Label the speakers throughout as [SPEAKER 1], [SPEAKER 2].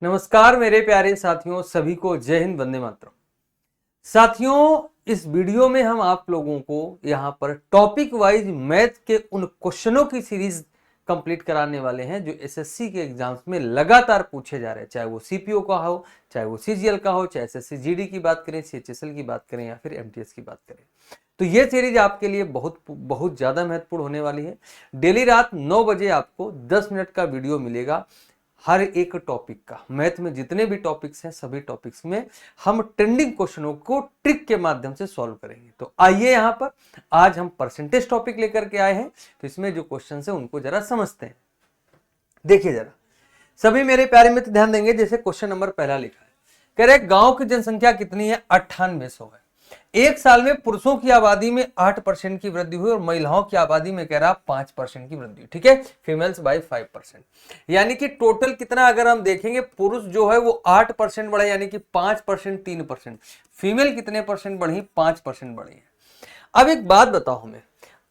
[SPEAKER 1] नमस्कार मेरे प्यारे साथियों, सभी को जय हिंद, वंदे मातरम। साथियों, इस वीडियो में हम आप लोगों को यहाँ पर टॉपिक वाइज मैथ के उन क्वेश्चनों की सीरीज कंप्लीट कराने वाले हैं जो एसएससी के एग्जाम्स में लगातार पूछे जा रहे हैं, चाहे वो सीपीओ का हो, चाहे वो सीजीएल का हो, चाहे एसएससी जीडी की बात करें, सीएचएसएल की बात करें या फिर एमटीएस की बात करें। तो ये सीरीज आपके लिए बहुत बहुत ज्यादा महत्वपूर्ण होने वाली है। डेली रात 9 बजे आपको 10 मिनट का वीडियो मिलेगा। हर एक टॉपिक का, मैथ में जितने भी टॉपिक्स हैं सभी टॉपिक्स में हम ट्रेंडिंग क्वेश्चनों को ट्रिक के माध्यम से सॉल्व करेंगे। तो आइए यहां पर आज हम परसेंटेज टॉपिक लेकर के आए हैं, तो इसमें जो क्वेश्चन है उनको जरा समझते हैं। देखिए जरा, सभी मेरे प्यारे मित्र ध्यान देंगे। जैसे क्वेश्चन नंबर पहला लिखा है, कह रहे गांव की जनसंख्या कितनी है? 9800 है। एक साल में पुरुषों की आबादी में 8% की वृद्धि हुई और महिलाओं की आबादी में कह रहा 5% की वृद्धि हुई। ठीक है, फीमेल्स बाय 5%, यानी कि टोटल कितना अगर हम देखेंगे, पुरुष जो है वो 8% बढ़े, यानी कि 5% 3%। फीमेल कितने परसेंट बढ़ी? 5% बढ़ी है। अब एक बात बताओ हमें,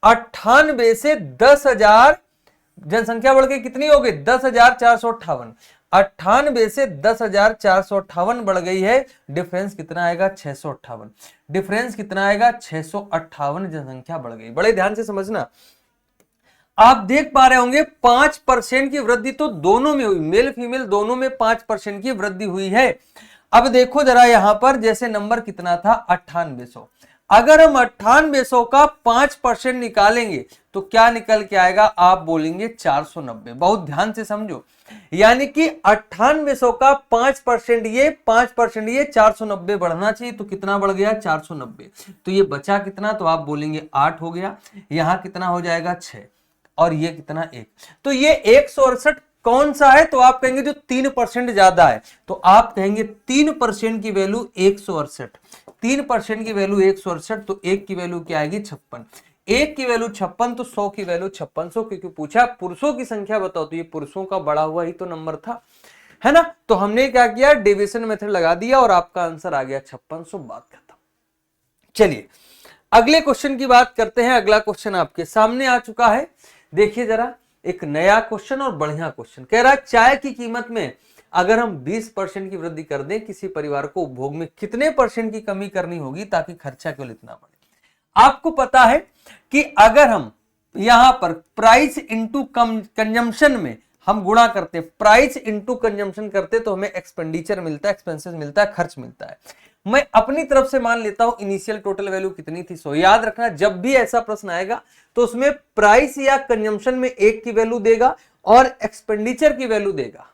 [SPEAKER 1] 98 से 10,000 जनसंख्या बढ़ के कितनी हो गई? 10,458। 98 से 10,458 बढ़ गई है। डिफरेंस कितना आएगा? 658। डिफरेंस कितना आएगा? 658 जनसंख्या बढ़ गई। बड़े ध्यान से समझना, आप देख पा रहे होंगे 5% की वृद्धि तो दोनों में हुई, मेल फीमेल दोनों में 5% की वृद्धि हुई है। अब देखो जरा यहां पर, जैसे नंबर कितना था? 9800। अगर हम 9800 का 5% निकालेंगे तो क्या निकल के आएगा? आप बोलेंगे 490। बहुत ध्यान से समझो, यानी कि 9800 का 5% ये, 5% ये, 490 बढ़ना चाहिए। तो कितना बढ़ गया? 490। तो ये बचा कितना? तो आप बोलेंगे 8 हो गया। यहां कितना हो जाएगा? 6। और ये कितना? 1। तो ये 168 कौन सा है? तो आप कहेंगे जो 3% ज्यादा है। तो आप कहेंगे 3% की वैल्यू 168। 3% की वैल्यू 168, तो 1 की वैल्यू क्या आएगी? 56। 1 की वैल्यू 56, तो 100 की वैल्यू 5600। क्योंकि पूछा पुरुषों की संख्या बताओ, तो ये पुरुषों का बड़ा हुआ ही तो नंबर था, है ना। तो हमने क्या किया? डिविजन मेथड लगा दिया और आपका आंसर आ गया 5600। बात खत्म। चलिए अगले क्वेश्चन की बात करते हैं। अगला क्वेश्चन आपके सामने आ चुका है। देखिए जरा, एक नया क्वेश्चन और बढ़िया क्वेश्चन। कह रहा है चाय की कीमत में अगर हम 20% की वृद्धि कर दें, किसी परिवार को उपभोग में कितने परसेंट की कमी करनी होगी ताकि खर्चा केवल इतना बढ़े? आपको पता है कि अगर हम यहां पर प्राइस इंटू कंजम्पशन में हम गुणा करते, प्राइस इंटू कंजम्पशन करते, तो हमें एक्सपेंडिचर मिलता है, एक्सपेंसेस मिलता है, खर्च मिलता है। मैं अपनी तरफ से मान लेता हूं इनिशियल टोटल वैल्यू कितनी थी? 100। याद रखना, जब भी ऐसा प्रश्न आएगा तो उसमें प्राइस या कंजम्पशन में 1 की वैल्यू देगा और एक्सपेंडिचर की वैल्यू देगा।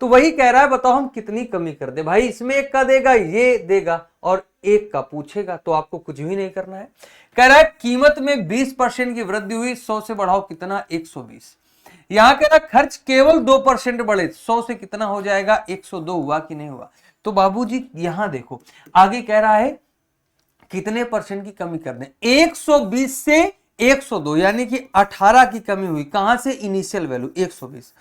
[SPEAKER 1] तो वही कह रहा है, बताओ हम कितनी कमी कर दे। भाई इसमें 1 का देगा, ये देगा, और 1 का पूछेगा, तो आपको कुछ भी नहीं करना है। कह रहा है कीमत में 20% की वृद्धि हुई, 100 से बढ़ाओ कितना? 120। यहां कह रहा खर्च केवल 2% बढ़े, 100 से कितना हो जाएगा? 102। हुआ कि नहीं हुआ? तो बाबूजी यहां देखो, आगे कह रहा है कितने परसेंट की कमी कर दें? 120 से 102, यानी कि 18 की कमी हुई। कहां से? Initial value 120।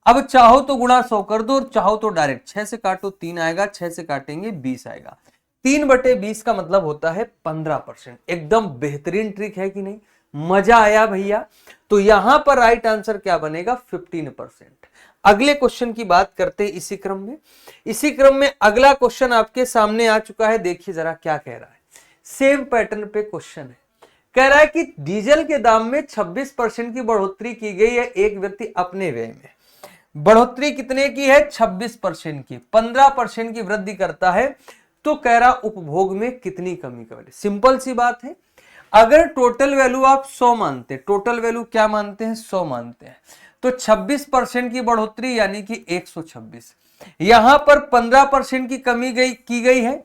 [SPEAKER 1] अब चाहो तो गुणा 100 कर दो और चाहो तो डायरेक्ट 6 से काटो, 3 आएगा, 6 से काटेंगे 20 आएगा। 3/20 का मतलब होता है 15%। एकदम बेहतरीन ट्रिक है कि नहीं? मजा आया भैया? तो यहां पर राइट आंसर क्या बनेगा? 15%। अगले क्वेश्चन की बात करते हैं इसी क्रम में अगला क्वेश्चन आपके सामने आ चुका है। देखिए जरा क्या कह रहा है। सेम पैटर्न पे क्वेश्चन है। कह रहा है कि डीजल के दाम में 26% की बढ़ोतरी की गई है एक व्यक्ति अपने व्यय में। बढ़ोतरी कितने की है? 26% की। 15% की वृद्धि करता है, तो कह रहा उपभोग में कितनी कमी कर? सिंपल सी बात है, अगर टोटल वैल्यू आप 100 मानते, टोटल वैल्यू क्या मानते हैं? 100 मानते हैं, तो 26% की बढ़ोतरी यानी कि 126। यहां पर 15% की कमी की गई है।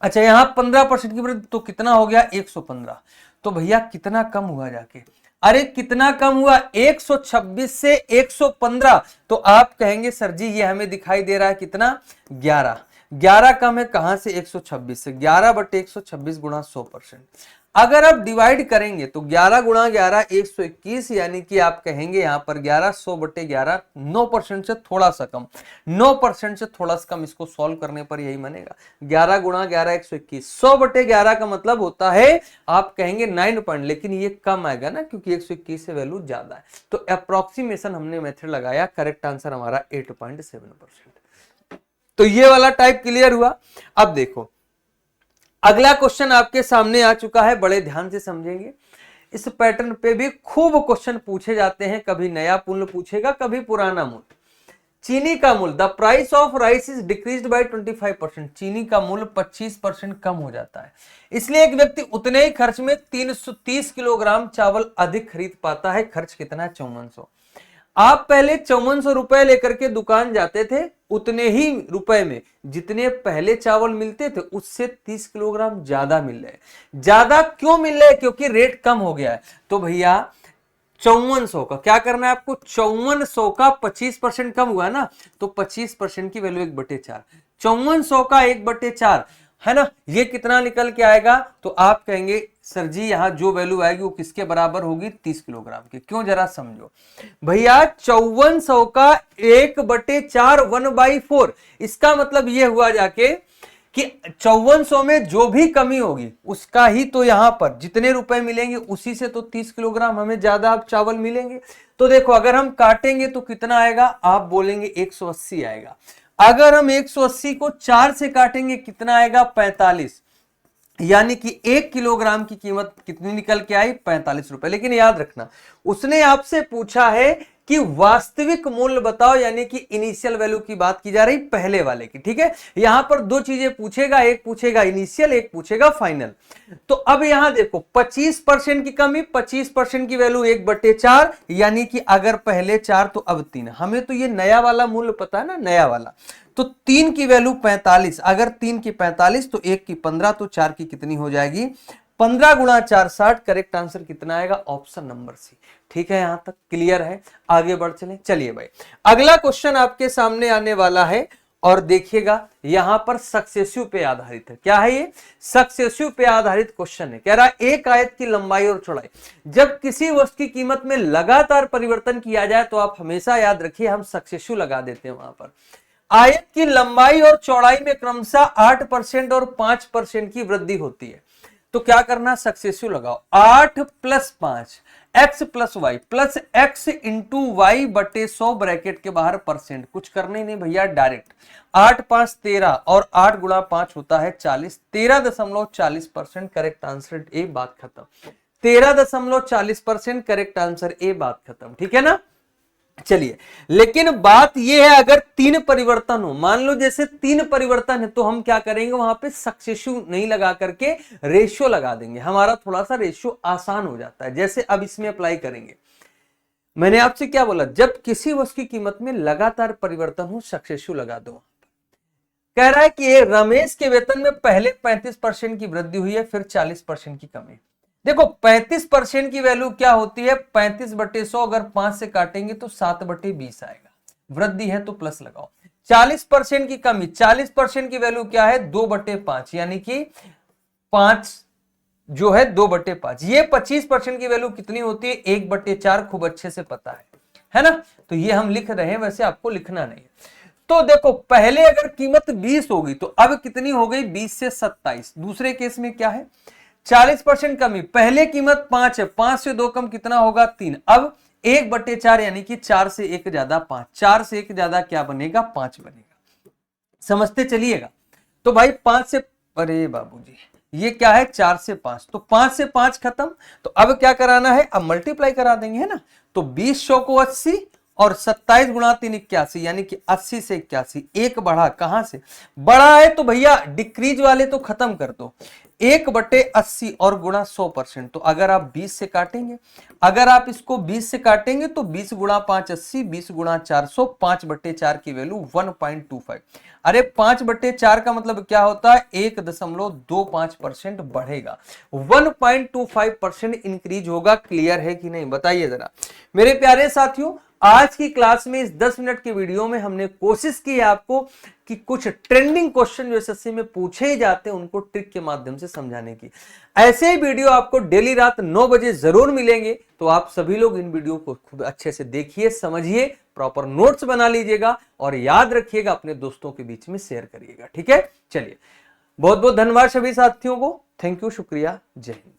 [SPEAKER 1] अच्छा, यहां 15% की वृद्धि, तो कितना हो गया? 115। तो भैया कितना कम हुआ जाके? अरे कितना कम हुआ? 126 से 115। तो आप कहेंगे सर जी ये हमें दिखाई दे रहा है कितना? 11। 11 कम है कहां से? 126 से। 11/126 गुणा 100%। अगर आप डिवाइड करेंगे तो 11 गुणा 11 121, यानी कि आप कहेंगे यहां पर 11 100/11 9% से थोड़ा सा कम, 9% से थोड़ा सा कम। इसको सॉल्व करने पर यही बनेगा 11 गुणा 11 121, 100/11 का मतलब होता है आप कहेंगे 9 पॉइंट, लेकिन ये कम आएगा ना क्योंकि 121 से वैल्यू ज्यादा है। तो अप्रोक्सीमेशन हमने मेथड लगाया, करेक्ट आंसर हमारा 8.7%। तो ये वाला टाइप क्लियर हुआ। अब देखो अगला क्वेश्चन आपके सामने आ चुका है, बड़े ध्यान से समझेंगे। इस पैटर्न पे भी खूब क्वेश्चन पूछे जाते हैं, कभी नया मूल्य पूछेगा, कभी पुराना मूल्य। चीनी का मूल्य, the price of rice is decreased bye 25%, चीनी का मूल्य 25% कम हो जाता है, इसलिए एक व्यक्ति उतने ही खर्च में 330 किलोग्राम चावल अधिक खरीद पाता है। खर्च कितना है? 5400। आप पहले 5400 रुपए लेकर के दुकान जाते थे, उतने ही रुपए में जितने पहले चावल मिलते थे उससे 30 किलोग्राम ज्यादा मिल रहे हैं। ज्यादा क्यों मिल रहे हैं? क्योंकि रेट कम हो गया है। तो भैया 5400 का क्या करना है आपको? 5400 का 25% कम हुआ ना, तो 25% की वैल्यू 1/4, 5400 का 1/4 है ना, ये कितना निकल के आएगा? तो आप कहेंगे सर जी यहां जो वैल्यू आएगी वो किसके बराबर होगी? 30 किलोग्राम की। क्यों? जरा समझो भैया, 5400 का 1/4 1/4, इसका मतलब ये हुआ जाके कि 5400 में जो भी कमी होगी उसका ही तो यहां पर जितने रुपए मिलेंगे उसी से तो 30 किलोग्राम हमें ज्यादा अब चावल मिलेंगे। तो देखो अगर हम काटेंगे तो कितना आएगा? आप बोलेंगे 180 आएगा। अगर हम 180 को 4 से काटेंगे कितना आएगा? 45, यानी कि 1 किलोग्राम की कीमत कितनी निकल के आई? 45 रुपए। लेकिन याद रखना उसने आपसे पूछा है कि वास्तविक मूल्य बताओ, यानी कि इनिशियल वैल्यू की बात की जा रही पहले वाले की, ठीक है। यहां पर दो चीजें पूछेगा, एक पूछेगा इनिशियल, एक पूछेगा फाइनल। तो अब यहां देखो 25% की कमी, 25% की वैल्यू 1/4, यानी कि अगर पहले 4 तो अब 3। हमें तो ये नया वाला मूल्य पता है ना, नया वाला। तो 3 की वैल्यू 45, अगर 3 की 45 तो 1 की 15, तो 4 की कितनी हो जाएगी? 15 गुणा 4 60। करेक्ट आंसर कितना आएगा? Option number C. ठीक है, यहां तक क्लियर है? आगे बढ़ चलें। चलिए भाई अगला क्वेश्चन आपके सामने आने वाला है और देखिएगा यहां पर सक्सेसिव पे आधारित है। क्या है ये? सक्सेसिव पे आधारित क्वेश्चन है। कह रहा है एक आयत की लंबाई और चौड़ाई, जब किसी वस्तु की कीमत में लगातार परिवर्तन किया जाए तो आप हमेशा याद रखिए हम सक्सेसिव लगा देते हैं वहां पर। आयत की लंबाई और चौड़ाई में क्रमशः 8% और 5% की वृद्धि होती है, तो क्या करना? सक्सेसिव लगाओ। 8 + 5 x + y plus x into y बटे 100 ब्रैकेट के बाहर परसेंट। कुछ करना ही नहीं भैया, डायरेक्ट 8 × 5 = 13 और 8 × 5 होता है 40, 13.40%। करेक्ट आंसर ए, बात खत्म। 13.40% करेक्ट आंसर ए, बात खत्म। ठीक है ना? चलिए, लेकिन बात यह है अगर 3 परिवर्तन हो, मान लो जैसे 3 परिवर्तन है, तो हम क्या करेंगे वहां पे सक्सेसिव नहीं लगा करके रेशियो लगा देंगे। हमारा थोड़ा सा रेशियो आसान हो जाता है। जैसे अब इसमें अप्लाई करेंगे, मैंने आपसे क्या बोला? जब किसी वस्तु की कीमत में लगातार परिवर्तन हो सक्सेसिव लगा दो। कह रहा है कि रमेश के वेतन में पहले 35% की वृद्धि हुई है, फिर 40% की कमी। देखो 35% की वैल्यू क्या होती है? 35/100, अगर 5 से काटेंगे तो 7/20 आएगा। वृद्धि है तो प्लस लगाओ। 40% की कमी, 40% की वैल्यू क्या है? 2/5, यानी कि 5 जो है 2/5। ये 25% की वैल्यू कितनी होती है? 1/4। खूब अच्छे से पता है ना? तो ये हम लिख रहे हैं, वैसे आपको लिखना नहीं है। तो देखो पहले अगर कीमत 20 होगी तो अब कितनी हो गई? 20 से 27। दूसरे केस में क्या है? 40% कमी, पहले कीमत 5 है, 5 से 2 कम कितना होगा? 3। अब 1/4 यानी कि 4 से 1 ज्यादा 5, 4 से 1 ज्यादा क्या बनेगा? 5 बनेगा। समझते चलिएगा। तो भाई 5 से, अरे बाबूजी ये क्या है? 4 से 5, तो 5 से 5 खत्म। तो अब क्या कराना है? अब मल्टीप्लाई करा देंगे, है ना? तो 20 100 को 80 और 27 गुणा 3 81, यानी कि 80 से 81। एक बढ़ा, कहां से बढ़ा है? तो भैया डिक्रीज वाले तो खत्म कर दो। 1/80 और गुणा 100%। तो अगर आप 20 से काटेंगे, अगर आप इसको 20 से काटेंगे तो 20 गुणा 5 80, 20 गुणा 400, 5/4 की वैल्यू 1.25। अरे 5/4 का मतलब क्या होता है? 1.25% बढ़ेगा, 1.25% इंक्रीज होगा। क्लियर है कि नहीं? बताइए जरा मेरे प्यारे साथियों। आज की क्लास में इस 10 मिनट की वीडियो में हमने कोशिश की है आपको कि कुछ ट्रेंडिंग क्वेश्चन जो एसएससी में पूछे ही जाते हैं उनको ट्रिक के माध्यम से समझाने की। ऐसे ही वीडियो आपको डेली रात 9 बजे जरूर मिलेंगे, तो आप सभी लोग इन वीडियो को खूब अच्छे से देखिए, समझिए, प्रॉपर नोट्स बना लीजिएगा और याद रखिएगा, अपने दोस्तों के बीच में शेयर करिएगा। ठीक है, चलिए, बहुत बहुत धन्यवाद सभी साथियों को। थैंक यू, शुक्रिया, जय हिंद।